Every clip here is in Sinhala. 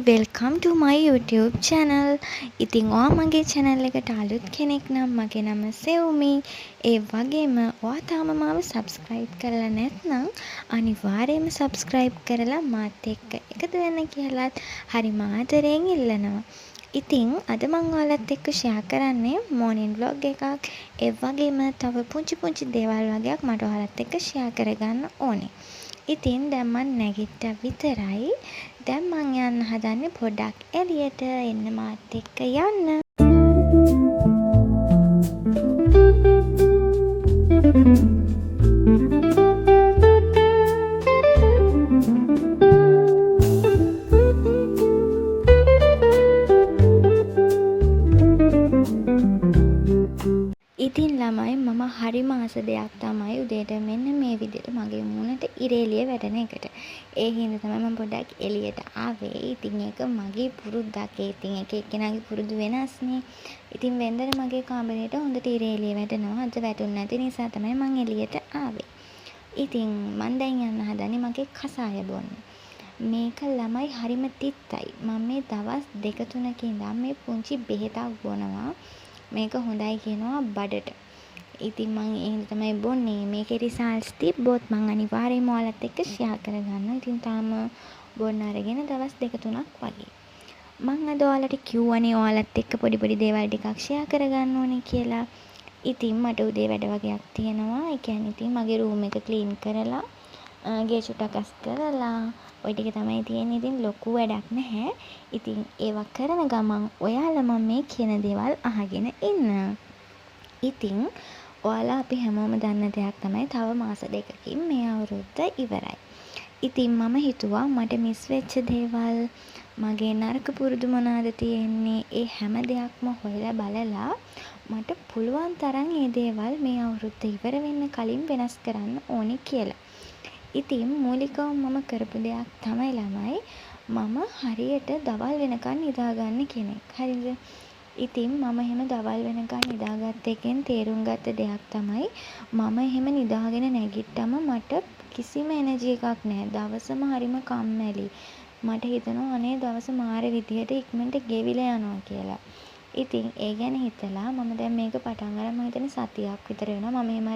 welcome to my YouTube channel. ඉතින් ඔයා මගේ channel එකට අලුත් කෙනෙක් නම් මගේ නම සෙව්මි. ඒ වගේම ඔයා තාම මාව subscribe කරලා නැත්නම් අනිවාර්යයෙන්ම subscribe කරලා මාත් එක්ක එකතු වෙන්න කියලාත් හරිම ආදරයෙන් ඉල්ලනවා. ඉතින් අද මම ඔයාලත් එක්ක share කරන්නේ morning vlog එකක්. ඒ වගේම තව පුංචි දේවල් වගේක් මට ඔයාලත් එක්ක share කරගන්න ඕනේ. ඉතින් දැන් මම නැගිට්ටා විතරයි. දැන් මං යන්න හදන්නේ පොඩ්ඩක් එළියට. එන්න මාත් එක්ක යන්න. ඉතින් ළමයි මම හරිම ආස දෙයක් තමයි උදේට මෙන්න මේ විදිහට මගේ මූණට ඉරේලිය වැටෙන එකට. ඒ හින්දා තමයි මම පොඩ්ඩක් එළියට ආවේ. ඉතින් ඒක මගේ පුරුද්දක්. ඉතින් එක එක්කෙනාගේ පුරුදු වෙනස්නේ. ඉතින් වෙන්දර මගේ කාමරේට හොඳට ඉරේලිය වැටෙනවා. අද වැටුන්නේ නැති නිසා තමයි මම එළියට ආවේ. ඉතින් මම දැන් යන්න හදන්නේ මගේ කසාය බොන්න. මේක ළමයි හරිම තිත්තයි. මම මේ දවස් 2-3 ඉඳන් මේ පුංචි බෙහෙතක් බොනවා. මේක හොඳයි කියනවා බඩට. ඉතින් මම ඒ හින්දා තමයි බොන්නේ. මේකේ රිසල්ට්ස් තිබ්බොත් මම අනිවාර්යයෙන්ම ඔයාලත් එක්ක ෂෙයා කරගන්නවා. ඉතින් තාම බොන්න අරගෙන දවස් 2-3ක් වගේ. මම අද ඔයාලට කිව්වනේ ඔයාලත් එක්ක පොඩි දේවල් ටිකක් ෂෙයා කරගන්න ඕනේ කියලා. ඉතින් මට උදේ වැඩ වගේක් තියෙනවා. ඒ කියන්නේ ඉතින් මගේ රූම් එක ක්ලීන් කරලා ගේ චුට්ටක් අස් කරලා ඔය ටික තමයි තියෙන්නේ. ඉතින් ලොකු වැඩක් නැහැ. ඉතින් ඒවා කරන ගමන් ඔයාලා මම මේ කියන දේවල් අහගෙන ඉන්න. ඉතින් ඔයාලා අපි හැමෝම දන්න දෙයක් තමයි තව මාස 2කින් මේ අවුරුද්ද ඉවරයි. ඉතින් මම හිතුවා මට මිස් වෙච්ච දේවල් මගේ නරක පුරුදු මොනවාද තියෙන්නේ ඒ හැම දෙයක්ම හොයලා බලලා මට පුළුවන් තරම් මේ දේවල් මේ අවුරුද්ද ඉවර වෙන්න කලින් වෙනස් කරන්න ඕනේ කියලා. ඉතින් මූලිකව මම කරපු දෙයක් තමයි ළමයි මම හරියට දවල් වෙනකන් නිදාගන්න කෙනෙක්. හරිද? ඉතින් මම එහෙම දවල් වෙනකන් නිදාගත්ත එකෙන් තේරුම් ගත්ත දෙයක් තමයි මම එහෙම නිදාගෙන නැගිට්ටම මට කිසිම එනර්ජි එකක් නැහැ. දවසම හරිම කම්මැලි. මට හිතෙනවා අනේ දවස මාර විදියට ඉක්මනට ගෙවිලා යනවා කියලා. ඉතින් ඒ ගැන හිතලා මම දැන් මේක පටන් ගන්න මම හිතන්නේ සතියක් විතර වෙනවා. මම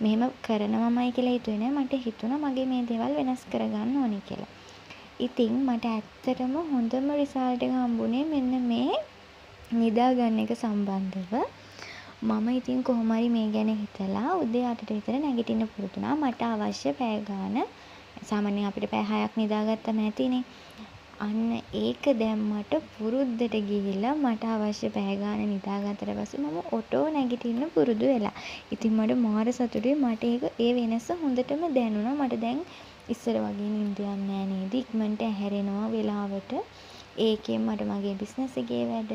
මෙහෙම කරනවමයි කියලා හිතුවේ නෑ. මට හිතුණා මගේ මේ දේවල් වෙනස් කරගන්න ඕනේ කියලා. ඉතින් මට ඇත්තටම හොඳම රිසල්ට් එක හම්බුනේ මෙන්න මේ නිදා ගන්න එක සම්බන්ධව. මම ඉතින් කොහොම හරි මේ ගැන හිතලා උදේ 8ට විතර නැගිටින්න පුරුදු වුණා. මට අවශ්‍ය පැය ගාන සාමාන්‍යයෙන් අපිට පැය 6ක් නිදාගත්තම ඇතිනේ. අන්න ඒක දැන් මට පුරුද්දට ගිහිල්ලා මට අවශ්‍ය පැය ගාන නිදාගත්තට පස්සේ මම ඔටෝ නැගිටින්න පුරුදු වෙලා. ඉතින් මට මාර සතුටුයි. මට ඒ වෙනස හොඳටම දැනුණා. මට දැන් ඉස්සර වගේ නිින්ද යන්නේ නැහැ නේද? ඉක්මනට ඇහැරෙනවා වෙලාවට. ඒකෙන් මට මගේ බිස්නස් එකේ වැඩ,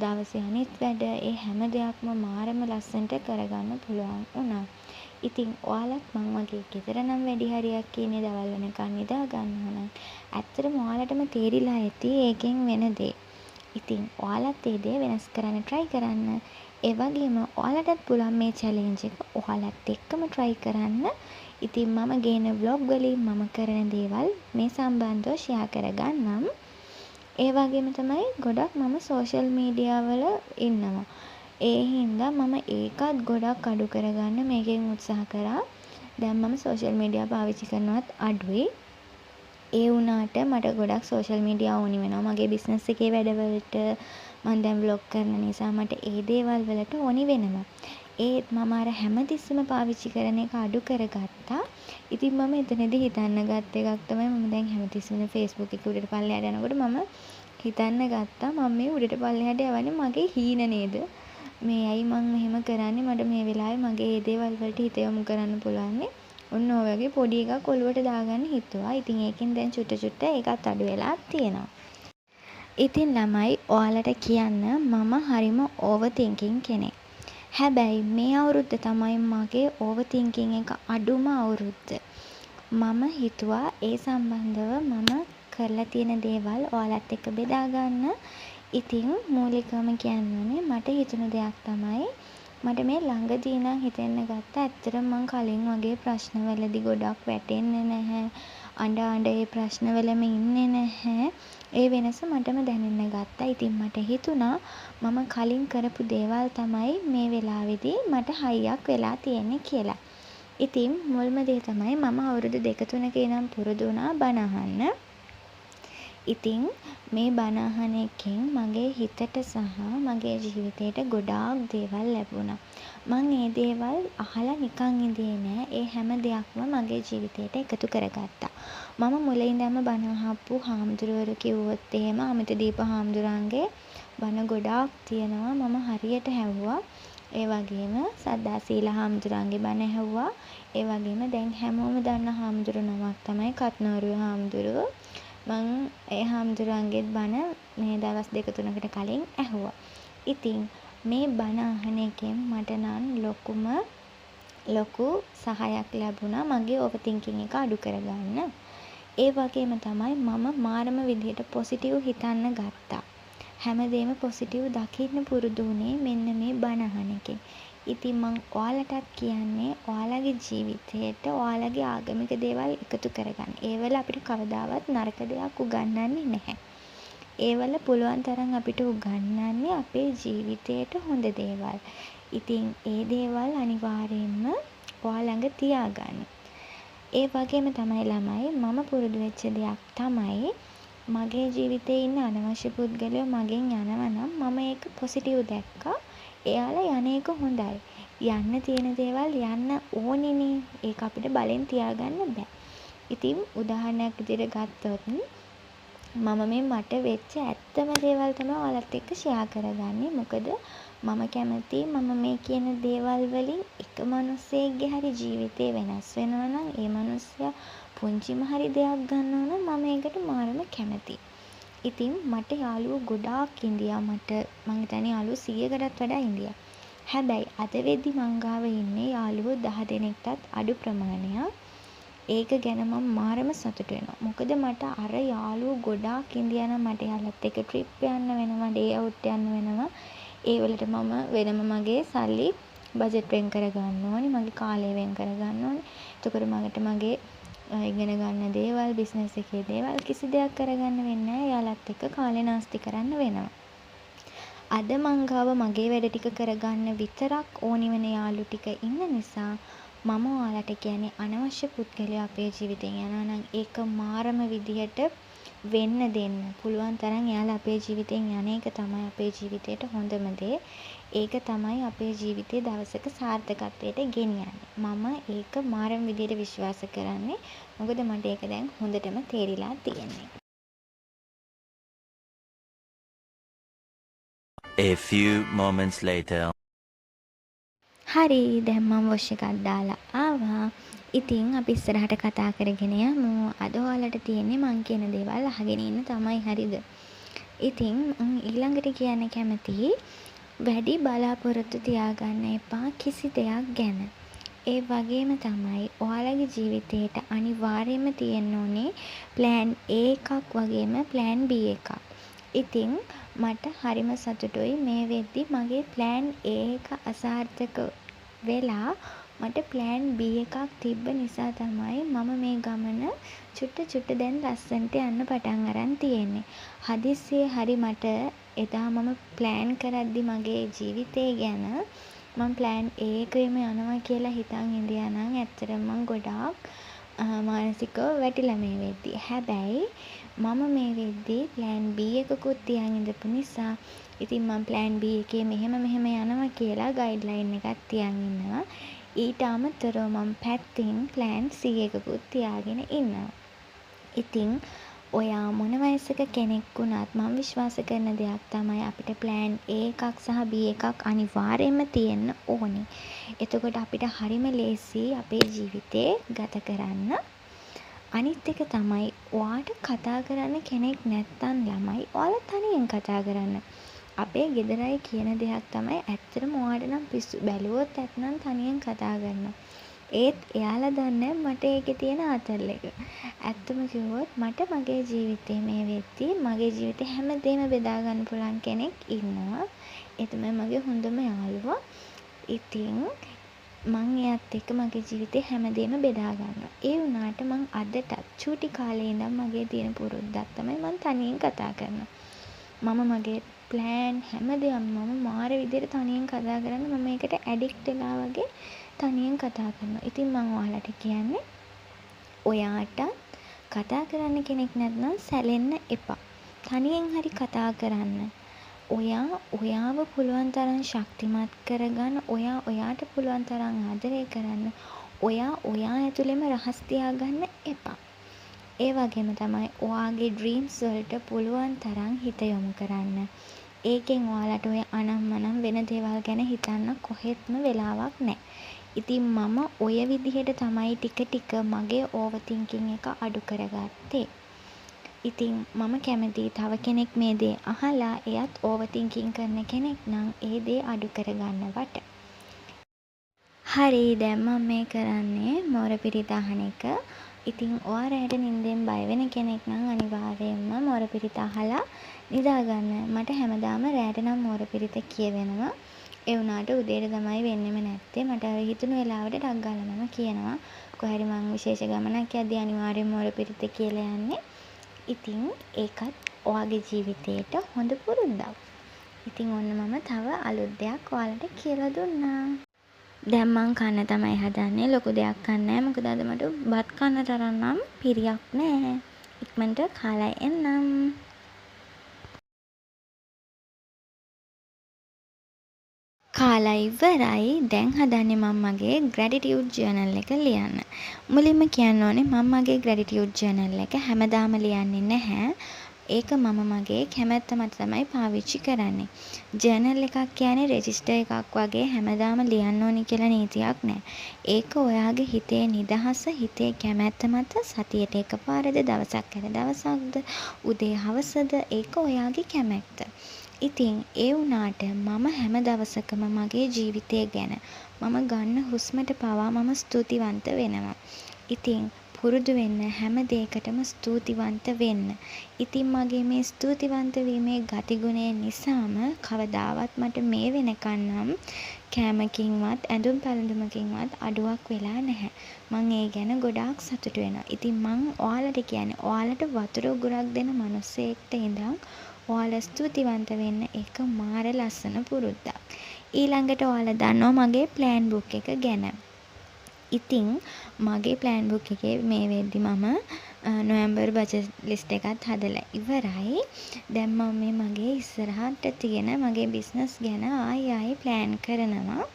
දවසේ අනිත් වැඩ, ඒ හැම දෙයක්ම මාරම ලස්සනට කරගන්න පුළුවන් වුණා. ඉතින් ඔයාලත් මං වගේ ගෙදර නම් වැඩි හරියක් ඉන්නේ දවල් වෙනකන් නිදා ගන්නවා නම් ඇත්තටම ඔයාලටම තේරිලා ඇති ඒකෙන් වෙන දේ. ඉතින් ඔයාලත් ඒ දේ වෙනස් කරන්න try කරන්න. ඒ වගේම ඔයාලටත් පුළුවන් මේ challenge එක ඔයාලත් එක්කම try කරන්න. ඉතින් මම ගේන vlog වලින් මම කරන දේවල් මේ සම්බන්ධව share කරගන්නම්. ඒ වගේම තමයි ගොඩක් මම social media වල ඉන්නවා. ඒ හින්දා මම ඒකත් ගොඩක් අඩු කරගන්න මේකෙන් උත්සාහ කරා. දැන් මම social media පාවිච්චි කරනවත් අඩුයි. ඒ වුණාට මට ගොඩක් social media ඕනි වෙනවා. මගේ business එකේ වැඩවලට මම දැන් vlog කරන නිසා මට ඒ දේවල් වලට ඕනි වෙනවා. ඒත් මම අර හැමතිස්සෙම පාවිච්චි කරන එක අඩු කරගත්තා. ඉතින් මම එතනදී හිතන්න ගත්ත එකක් තමයි මම දැන් හැමතිස්සෙම Facebook එක උඩට පල්ලෙහාට යනකොට මම හිතන්න ගත්තා මම මේ උඩට පල්ලෙහාට යවන්නේ මගේ හීන නේද? මේ ඇයි මං මෙහෙම කරන්නේ? මට මේ වෙලාවේ මගේ ඒ දේවල් වලට හිත යොමු කරන්න පුළුවන් නේ. ඔන්න ඔය වගේ පොඩි එකක් ඔලුවට දාගන්න හිතුවා. ඉතින් ඒකෙන් දැන් චුට්ට ඒකත් අඩු වෙලා තියෙනවා. ඉතින් ළමයි ඔයාලට කියන්න මම හරිම ඕවර් තින්කින් කෙනෙක්. හැබැයි මේ අවුරුද්ද තමයි මගේ ඕවර් තින්කින් එක අඩුම අවුරුද්ද. මම හිතුවා ඒ සම්බන්ධව මම කරලා තියෙන දේවල් ඔයාලත් එක්ක බෙදා ගන්න. ඉතින් මූලිකවම කියන්නේ මට හිතුණු දෙයක් තමයි මට මේ ළඟදී ඉඳන් හිතෙන්න ගත්තා ඇත්තටම මං කලින් වගේ ප්‍රශ්නවලදී ගොඩක් වැටෙන්නේ නැහැ. අඬ අඬ ඒ ප්‍රශ්නවලම ඉන්නේ නැහැ. ඒ වෙනස මටම දැනෙන්න ගත්තා. ඉතින් මට හිතුණා මම කලින් කරපු දේවල් තමයි මේ වෙලාවේදී මට හයියක් වෙලා තියෙන්නේ කියලා. ඉතින් මුල්ම දේ තමයි මම අවුරුදු 2-3 ඉඳන් පුරුදු වුණා බණ අහන්න. ඉතින් මේ බණ අහන එකෙන් මගේ හිතට සහ මගේ ජීවිතේට ගොඩාක් දේවල් ලැබුණා. මං ඒ දේවල් අහලා නිකන් ඉඳියේ නෑ. ඒ හැම දෙයක්ම මගේ ජීවිතේට එකතු කරගත්තා. මම මුලින් ඉඳන්ම බණ අහපු හාමුදුරුවරු කිව්වොත් එහෙම අමිතදීප හාමුදුරන්ගේ බණ ගොඩාක් තියෙනවා. මම හරියට ඇහුවා. ඒ වගේම සද්දාසීල හාමුදුරන්ගේ බණ ඇහුවා. ඒ වගේම දැන් හැමෝම දන්න හාමුදුරු නමක් තමයි කත්නෝරුවේ හාමුදුරුවෝ. මං ඒ හාමුදුරන්ගේත් බණ මේ දවස් 2-3කට කලින් ඇහුවා. ඉතින් මේ බණ අහන එකෙන් මට නම් ලොකු සහයක් ලැබුණා මගේ ඕවර් තින්කින් එක අඩු කරගන්න. ඒ වගේම තමයි මම මාරම විදිහට පොසිටිව් හිතන්න ගත්තා. හැමදේම පොසිටිව් දකින්න පුරුදු වුණේ මෙන්න මේ බණ අහන එකෙන්. ඉතින් මං ඔයාලටත් කියන්නේ ඔයාලගේ ජීවිතේට ඔයාලගේ ආගමික දේවල් එකතු කරගන්න. ඒවල අපිට කවදාවත් නරක දෙයක් උගන්වන්නේ නැහැ. ඒවල පුළුවන් තරම් අපිට උගන්වන්නේ අපේ ජීවිතේට හොඳ දේවල්. ඉතින් ඒ දේවල් අනිවාර්යයෙන්ම ඔයා ළඟ තියාගන්න. ඒ වගේම තමයි ළමයි මම පුරුදු වෙච්ච දෙයක් තමයි මගේ ජීවිතේ ඉන්න අනවශ්‍ය පුද්ගලයෝ මගෙන් යනවා නම් මම ඒක පොසිටිව් දැක්කා. එයාලා යන එක හොඳයි. යන්න තියෙන දේවල් යන්න ඕනෙනේ. ඒක අපිට බලෙන් තියාගන්න බෑ. ඉතින් උදාහරණයක් විදිහට ගත්තොත් මම මේ මට වෙච්ච ඇත්තම දේවල් තමයි ඔයාලත් එක්ක ෂෙයා කරගන්නේ. මොකද මම කැමතියි මම මේ කියන දේවල් වලින් එක මිනිස්සෙක්ගේ හරි ජීවිතේ වෙනස් වෙනවා නම් ඒ මිනිස්සයා පුංචිම හරි දෙයක් ගන්නවා නම් මම ඒකට මාරම කැමතියි. ඉතින් මට යාළුවෝ ගොඩාක් ඉන්දියා. මං හිතන්නේ යාළුවෝ 100කටත් වඩා ඉන්දියා. හැබැයි අද වෙද්දි මං ගාව ඉන්නේ යාළුවෝ 10 දෙනෙක්ටත් අඩු ප්‍රමාණයක්. ඒක ගැන මම මාරම සතුටු වෙනවා. මොකද මට අර යාළුවෝ ගොඩාක් ඉන්දියා නම් මට යාළුවත් එක්ක ට්‍රිප් යන්න වෙනවා, ඩේ අවුට් යන්න වෙනවා. ඒ වලට මම වෙනම මගේ සල්ලි බජට් වෙන් කරගන්න ඕනේ, මගේ කාලය වෙන් කරගන්න ඕනේ. එතකොට මට මගේ ඉගෙන ගන්න දේවල්, බිස්නස් එකේ දේවල් කිසි දෙයක් කරගන්න වෙන්නේ නැහැ. යාළුවත් එක්ක කාලේ නාස්ති කරන්න වෙනවා. අද මං ගාව මගේ වැඩ ටික කරගන්න විතරක් ඕනි වෙන යාළු ටික ඉන්න නිසා මම ඔයාලට කියන්නේ අනවශ්‍ය පුද්ගලයා අපේ ජීවිතෙන් යනවා නම් ඒක මාරම විදිහට වෙන්න දෙන්න. පුළුවන් තරම් එයාලා අපේ ජීවිතෙන් යන එක තමයි අපේ ජීවිතේට හොඳම දේ. ඒක තමයි අපේ ජීවිතේ දවසක සාර්ථකත්වයට ගෙනියන්නේ. මම ඒක මාරම විදිහට විශ්වාස කරන්නේ. මොකද මට ඒක දැන් හොඳටම තේරිලා තියෙන්නේ. A few moments later. හරි, දැන් මම වොෂ් එකක් දාලා ආවා. ඉතින් අපි ඉස්සරහට කතා කරගෙන යමු. අද ඔයාලට තියෙන්නේ මං කියන දේවල් අහගෙන ඉන්න තමයි, හරිද? ඉතින් මං ඊළඟට කියන්න කැමතියි වැඩි බලාපොරොත්තු තියාගන්න එපා කිසි දෙයක් ගැන. ඒ වගේම තමයි ඔයාලගේ ජීවිතේට අනිවාර්යයෙන්ම තියෙන්න ඕනේ ප්ලෑන් A එකක් වගේම ප්ලෑන් B එකක්. ඉතින් මට හරිම සතුටුයි මේ වෙද්දි මගේ ප්ලෑන් A එක අසාර්ථක වෙලා මට ප්ලෑන් B එකක් තිබ්බ නිසා තමයි මම මේ ගමන චුට්ට දැන් ලස්සනට යන්න පටන් අරන් තියෙන්නේ. හදිස්සියේ හරි මට එදා මම ප්ලෑන් කරද්දි මගේ ජීවිතේ ගැන මම ප්ලෑන් A එකේම යනවා කියලා හිතන් ඉඳියා නම් ඇත්තටම මම ගොඩාක් මානසිකව වැටිලා මේ වෙද්දි. හැබැයි මම මේ වෙද්දි ප්ලෑන් B එකකුත් තියන් ඉඳපු නිසා ඉතින් මම ප්ලෑන් B එකේ මෙහෙම යනවා කියලා ගයිඩ්ලයින් එකක් තියන් ඉන්නවා. ඊට අමතරව මම පැත්තෙන් ප්ලෑන් C එකකුත් තියාගෙන ඉන්නවා. ඉතින් ඔයා මොන වයසක කෙනෙක් වුණත් මම විශ්වාස කරන දෙයක් තමයි අපිට ප්ලෑන් A එකක් සහ B එකක් අනිවාර්යයෙන්ම තියෙන්න ඕනේ. එතකොට අපිට හරිම ලේසි අපේ ජීවිතේ ගත කරන්න. අනිත් එක තමයි ඔයාට කතා කරන්න කෙනෙක් නැත්තම් ළමයි ඔයාලා තනියෙන් කතා කරන්න. අපේ ගෙදරයි කියන දෙයක් තමයි ඇත්තටම ඔයාට නම් පිස්සු බැලුවොත් ඇත්නම් තනියෙන් කතා කරනවා. ඒත් එයාලා දන්නේ මට ඒකේ තියෙන ආතල් එක. ඇත්තම කිව්වොත් මට මගේ ජීවිතේ මේ වෙද්දි මගේ ජීවිතේ හැමදේම බෙදා ගන්න පුළුවන් කෙනෙක් ඉන්නවා. ඒ තමයි මගේ හොඳම යාළුවා. ඉතින් මං එයත් එක්ක මගේ ජීවිතේ හැමදේම බෙදා ගන්නවා. ඒ වුණාට මං අදටත් චූටි කාලේ ඉඳන් මගේ තියෙන පුරුද්දක් තමයි මං තනියෙන් කතා කරනවා. මම මගේ ප්ලෑන් හැමදේම මම මාර විදියට තනියෙන් කතා කරන්න මම ඒකට ඇඩික්ට් වෙලා වගේ තනියෙන් කතා කරනවා. ඉතින් මං ඔයාලට කියන්නේ ඔයාට කතා කරන්න කෙනෙක් නැත්නම් සැලෙන්න එපා. තනියෙන් හරි කතා කරන්න. ඔයා ඔයාව පුළුවන් තරම් ශක්තිමත් කරගන්න. ඔයා ඔයාට පුළුවන් තරම් ආදරය කරන්න. ඔයා ඔයා ඇතුළෙම රහස් තියාගන්න එපා. ඒ වගේම තමයි ඔයාගේ ඩ්‍රීම්ස් වලට පුළුවන් තරම් හිත යොමු කරන්න. ඒකෙන් ඔයාලට ඔය අනම්මනම් වෙන දේවල් ගැන හිතන්න කොහෙත්ම වෙලාවක් නැහැ. ඉතින් මම ඔය විදිහට තමයි ටික ටික මගේ ඕවර් තින්කින් එක අඩු කරගත්තේ. ඉතින් මම කැමතියි තව කෙනෙක් මේ දේ අහලා එයත් ඕවර් තින්කින් කරන කෙනෙක් නම් ඒ දේ අඩු කරගන්නවට. හරි, දැන් මම මේ කරන්නේ මොර පිරිත අහන එක. ඉතින් ඔයා රැට නිින්දෙන් බය වෙන කෙනෙක් නම් අනිවාර්යයෙන්ම මොර පිරිත අහලා නිදා ගන්න. මට හැමදාම රැට නම් මොර පිරිත කියවෙනවා. ඒ වුණාට උදේට තමයි වෙන්නෙම නැත්තේ. මට හිතුණු වෙලාවට ටක් ගාලා මම කියනවා. කොහේ හරි මං විශේෂ ගමනක් යද්දී අනිවාර්යයෙන්ම මොර පිරිත කියලා යන්නේ. ඉතින් ඒකත් ඔයාගේ ජීවිතේට හොඳ පුරුද්දක්. ඉතින් ඔන්න මම තව අලුත් දෙයක් ඔයාලට කියලා දුන්නා. දැන් මං කන්න තමයි හදන්නේ. ලොකු දෙයක් කන්නේ නැහැ. මොකද අද මට බත් කන්න තරම් නම් පිරියක් නැහැ. ඉක්මනට කාලා එන්නම්. කාලා ඉවරයි. දැන් හදන්නේ මම මගේ ග්‍රැටිටියුඩ් ජර්නල් එක ලියන්න. මුලින්ම කියන්න ඕනේ මම මගේ ග්‍රැටිටියුඩ් ජර්නල් එක හැමදාම ලියන්නේ නැහැ. ඒක මම මගේ කැමැත්ත මත තමයි පාවිච්චි කරන්නේ. ජර්නල් එකක් කියන්නේ රෙජිස්ටර් එකක් වගේ හැමදාම ලියන්න ඕනි කියලා නීතියක් නැහැ. ඒක ඔයාගේ හිතේ නිදහස, හිතේ කැමැත්ත මත සතියට එකපාරද, දවසක් හැර දවසක්ද, උදේ හවසද ඒක ඔයාගේ කැමැත්ත. ඉතින් ඒ වුණාට මම හැම දවසකම මගේ ජීවිතය ගැන මම ගන්න හුස්මට පවා මම ස්තුතිවන්ත වෙනවා. ඉතින් පුරුදු වෙන්න හැම දෙයකටම ස්තුතිවන්ත වෙන්න. ඉතින් මගේ මේ ස්තුතිවන්ත වීමේ ගතිගුණය නිසාම කවදාවත් මට මේ වෙනකන් නම් කෑමකින්වත් ඇඳුම් පැළඳුමකින්වත් අඩුවක් වෙලා නැහැ. මං ඒ ගැන ගොඩාක් සතුටු වෙනවා. ඉතින් මං ඔයාලට කියන්නේ ඔයාලට වතුර උගුරක් දෙන මිනිස්සෙක්ට ඉඳන් ඔයාලා ස්තුතිවන්ත වෙන්න ඒක මාර ලස්සන පුරුද්දක්. ඊළඟට ඔයාලා දන්නවා මගේ ප්ලෑන් බුක් එක ගැන. ඉතින් මගේ ප්ලෑන් බුක් එකේ මේ වෙද්දි මම නොවැම්බර් බජට් ලිස්ට් එකත් හදලා ඉවරයි. දැන් මම මේ මගේ ඉස්සරහට තියෙන මගේ බිස්නස් ගැන ආයි ප්ලෑන් කරනවා.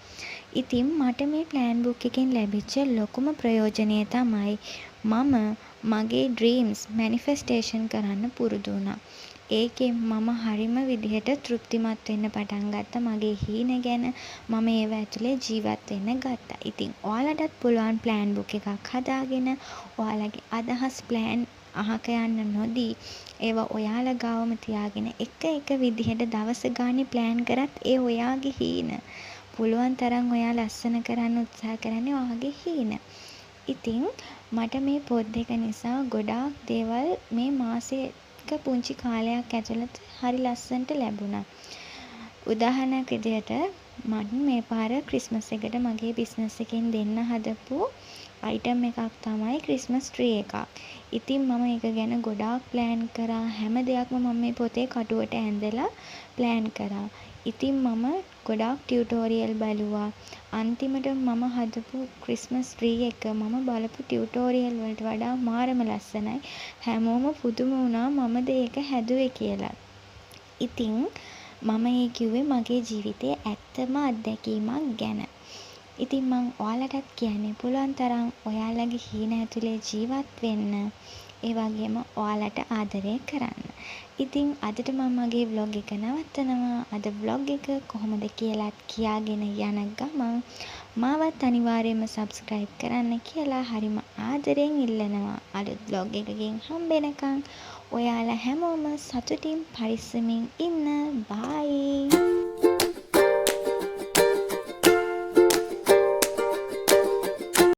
ඉතින් මට මේ ප්ලෑන් බුක් එකෙන් ලැබිච්ච ලොකුම ප්‍රයෝජනය තමයි මම මගේ ඩ්‍රීම්ස් මැනිෆෙස්ටේෂන් කරන්න පුරුදු වුණා. ඒකෙන් මම හරිම විදිහට තෘප්තිමත් වෙන්න පටන් ගත්තා. මගේ හීන ගැන මම ඒව ඇතුලේ ජීවත් වෙන්න ගත්තා. ඉතින් ඔයාලටත් පුළුවන් ප්ලෑන් බුක් එකක් හදාගෙන ඔයාලගේ අදහස් ප්ලෑන් අහක යන්න නොදී ඒවා ඔයාලා ගාවම තියාගෙන එක විදිහට දවස ගානේ ප්ලෑන් කරත් ඒ ඔයාගේ හීන. පුළුවන් තරම් ඔයා ලස්සන කරන්න උත්සාහ කරන්නේ ඔයාගේ හීන. ඉතින් මට මේ පොත් දෙක නිසා ගොඩාක් දේවල් මේ මාසේ පුංචි කාලයක් ඇතුළත හරි ලස්සනට ලැබුණා. උදාහරණයක් විදිහට මම මේ පාර ක්‍රිස්මස් එකට මගේ බිස්නස් එකෙන් දෙන්න හදපු අයිටම් එකක් තමයි ක්‍රිස්මස් ට්‍රී එකක්. ඉතින් මම ඒක ගැන ගොඩාක් ප්ලෑන් කරා. හැම දෙයක්ම මම මේ පොතේ කටුවට ඇඳලා ප්ලෑන් කරා. ඉතින් මම ගොඩාක් ටියුටෝරියල් බැලුවා. අන්තිමට මම හදපු ක්‍රිස්මස් ට්‍රී එක මම බලපු ටියුටෝරියල් වලට වඩා මාරම ලස්සනයි. හැමෝම පුදුම වුණා මමද ඒක හැදුවේ කියලා. ඉතින් මම ඒ කිව්වේ මගේ ජීවිතයේ ඇත්තම අත්දැකීමක් ගැන. ඉතින් මං ඔයාලටත් කියන්නේ පුළුවන් තරම් ඔයාලගේ හීන ඇතුලේ ජීවත් වෙන්න. ඒ වගේම ඔයාලට ආදරය කරන්න. ඉතින් අදට මම මගේ vlog එක නවත්තනවා. අද vlog එක කොහොමද කියලාත් කියාගෙන යන ගමන් මාවත් අනිවාර්යයෙන්ම subscribe කරන්න කියලා හරිම ආදරෙන් ඉල්ලනවා. අලුත් vlog එකකින් හම්බෙනකන් ඔයාලා හැමෝම සතුටින් පරිස්සමින් ඉන්න. bye.